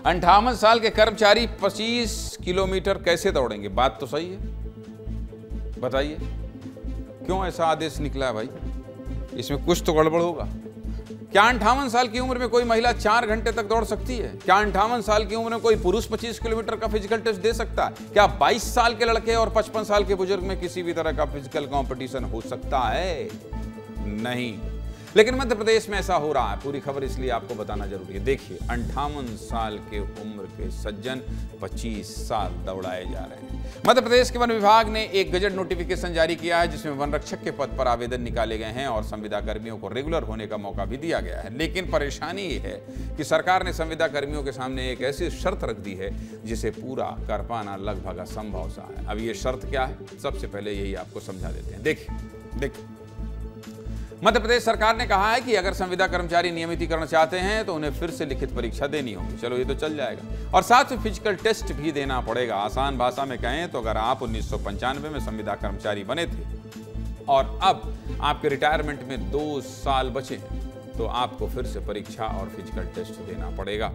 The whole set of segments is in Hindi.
58 साल के कर्मचारी 25 किलोमीटर कैसे दौड़ेंगे? बात तो सही है, बताइए क्यों ऐसा आदेश निकला है भाई? इसमें कुछ तो गड़बड़ होगा। क्या 58 साल की उम्र में कोई महिला 4 घंटे तक दौड़ सकती है? क्या 58 साल की उम्र में कोई पुरुष 25 किलोमीटर का फिजिकल टेस्ट दे सकता है? क्या 22 साल के लड़के और 55 साल के बुजुर्ग में किसी भी तरह का फिजिकल कंपटीशन हो सकता है? नहीं। लेकिन मध्य प्रदेश में ऐसा हो रहा है। पूरी खबर इसलिए आपको बताना जरूरी है। देखिए, 58 साल के उम्र के सज्जन 25 साल दौड़ाए जा रहे हैं। मध्य प्रदेश के वन विभाग ने एक गजट नोटिफिकेशन जारी किया है, जिसमें वन रक्षक के पद पर आवेदन निकाले गए हैं और संविदा कर्मियों को रेगुलर होने का मौका भी दिया गया है। लेकिन परेशानी ये है कि सरकार ने संविदा कर्मियों के सामने एक ऐसी शर्त रख दी है जिसे पूरा कर पाना लगभग असंभव सा है। अब ये शर्त क्या है, सबसे पहले यही आपको समझा देते हैं। देखिए, मध्य प्रदेश सरकार ने कहा है कि अगर संविदा कर्मचारी नियमितीकरण चाहते हैं तो उन्हें फिर से लिखित परीक्षा देनी होगी। चलो, ये तो चल जाएगा। और साथ में फिजिकल टेस्ट भी देना पड़ेगा। आसान भाषा में कहें तो अगर आप 1995 में संविदा कर्मचारी बने थे और अब आपके रिटायरमेंट में 2 साल बचे हैं तो आपको फिर से परीक्षा और फिजिकल टेस्ट देना पड़ेगा,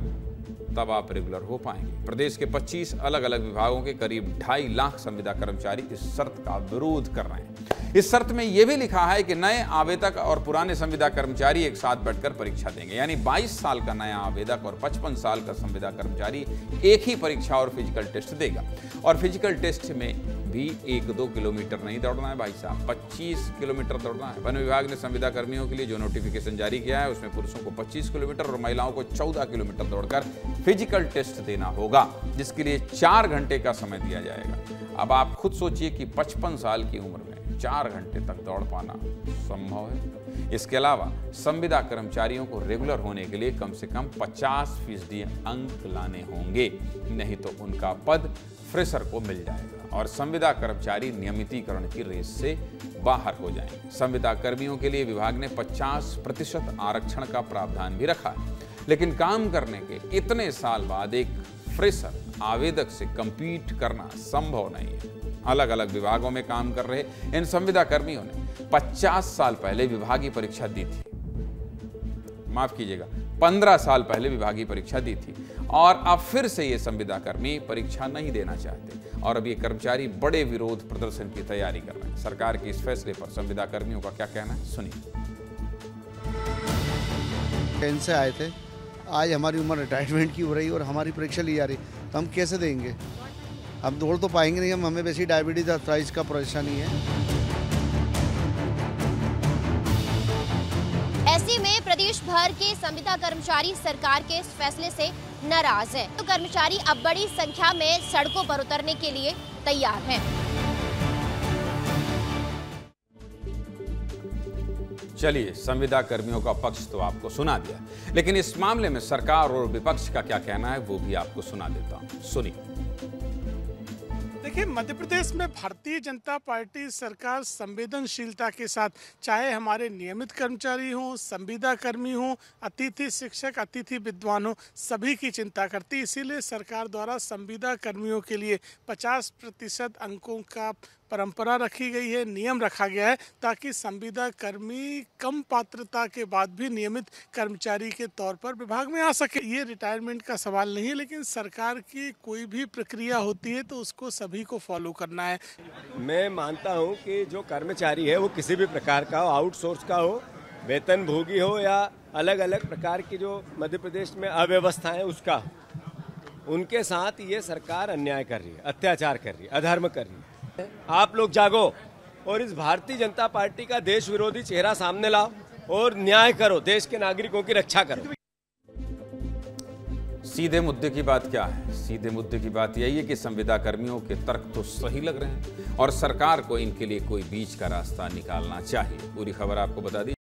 तब आप रेगुलर हो पाएंगे। प्रदेश के 25 अलग अलग विभागों के करीब 2.5 लाख संविदा कर्मचारी इस शर्त का विरोध कर रहे हैं। इस शर्त में यह भी लिखा है कि नए आवेदक और पुराने संविदा कर्मचारी एक साथ बैठकर परीक्षा देंगे। यानी 22 साल का नया आवेदक और 55 साल का संविदा कर्मचारी एक ही परीक्षा और फिजिकल टेस्ट देगा। और फिजिकल टेस्ट में भी 1-2 किलोमीटर नहीं दौड़ना है भाई साहब, 25 किलोमीटर दौड़ना है। वन विभाग ने संविदा कर्मियों के लिए जो नोटिफिकेशन जारी किया है उसमें पुरुषों को 25 किलोमीटर और महिलाओं को 14 किलोमीटर दौड़कर फिजिकल टेस्ट देना होगा, जिसके लिए 4 घंटे का समय दिया जाएगा। अब आप खुद सोचिए कि 55 साल की उम्र में 4 घंटे तक दौड़ पाना संभव है। इसके अलावा संविदा कर्मचारियों को रेगुलर होने के लिए कम से कम 50% अंक लाने होंगे, नहीं तो उनका पद फ्रेशर को मिल जाएगा और संविदा कर्मचारी नियमितीकरण की रेस से बाहर हो जाएंगे। संविदा कर्मियों के लिए विभाग ने 50% आरक्षण का प्रावधान भी रखा है, लेकिन काम करने के इतने साल बाद एक फ्रेशर आवेदक से कंपीट करना संभव नहीं है। अलग अलग विभागों में काम कर रहे इन संविदा कर्मियों ने 50 साल पहले विभागीय परीक्षा दी थी, माफ कीजिएगा 15 साल पहले विभागीय परीक्षा दी थी और अब फिर से ये संविदा कर्मी परीक्षा नहीं देना चाहते और अब ये कर्मचारी बड़े विरोध प्रदर्शन की तैयारी कर रहे हैं। सरकार के इस फैसले पर संविदा कर्मियों का क्या कहना है, सुनिए। ट्रेन से आए थे, आज हमारी उम्र रिटायरमेंट की हो रही और हमारी परीक्षा ली जा रही, तो हम कैसे देंगे? हम दौड़ तो पाएंगे नहीं, हमें वैसे ही डायबिटीज अर्थराइटिस का परेशानी है। ऐसे में प्रदेश भर के संविदा कर्मचारी सरकार के इस फैसले से नाराज हैं। तो कर्मचारी अब बड़ी संख्या में सड़कों पर उतरने के लिए तैयार हैं। चलिए, संविदा कर्मियों का पक्ष तो आपको सुना दिया, लेकिन इस मामले में सरकार और विपक्ष का क्या कहना है वो भी आपको सुना देता हूं, सुनिए। देखिए, मध्य प्रदेश में भारतीय जनता पार्टी सरकार संवेदनशीलता के साथ, चाहे हमारे नियमित कर्मचारी हों, संविदा कर्मी हों, अतिथि शिक्षक, अतिथि विद्वान हों, सभी की चिंता करती। इसीलिए सरकार द्वारा संविदा कर्मियों के लिए 50% अंकों का परंपरा रखी गई है, नियम रखा गया है, ताकि संविदा कर्मी कम पात्रता के बाद भी नियमित कर्मचारी के तौर पर विभाग में आ सके। ये रिटायरमेंट का सवाल नहीं है, लेकिन सरकार की कोई भी प्रक्रिया होती है तो उसको सभी को फॉलो करना है। मैं मानता हूं कि जो कर्मचारी है वो किसी भी प्रकार का हो, आउटसोर्स का हो, वेतनभोगी हो या अलग अलग प्रकार की जो मध्य प्रदेश में अव्यवस्था है उसका, उनके साथ ये सरकार अन्याय कर रही है, अत्याचार कर रही है, अधर्म कर रही है। आप लोग जागो और इस भारतीय जनता पार्टी का देश विरोधी चेहरा सामने लाओ और न्याय करो, देश के नागरिकों की रक्षा करो। सीधे मुद्दे की बात क्या है? सीधे मुद्दे की बात यही है कि संविदा कर्मियों के तर्क तो सही लग रहे हैं और सरकार को इनके लिए कोई बीच का रास्ता निकालना चाहिए। पूरी खबर आपको बता दी।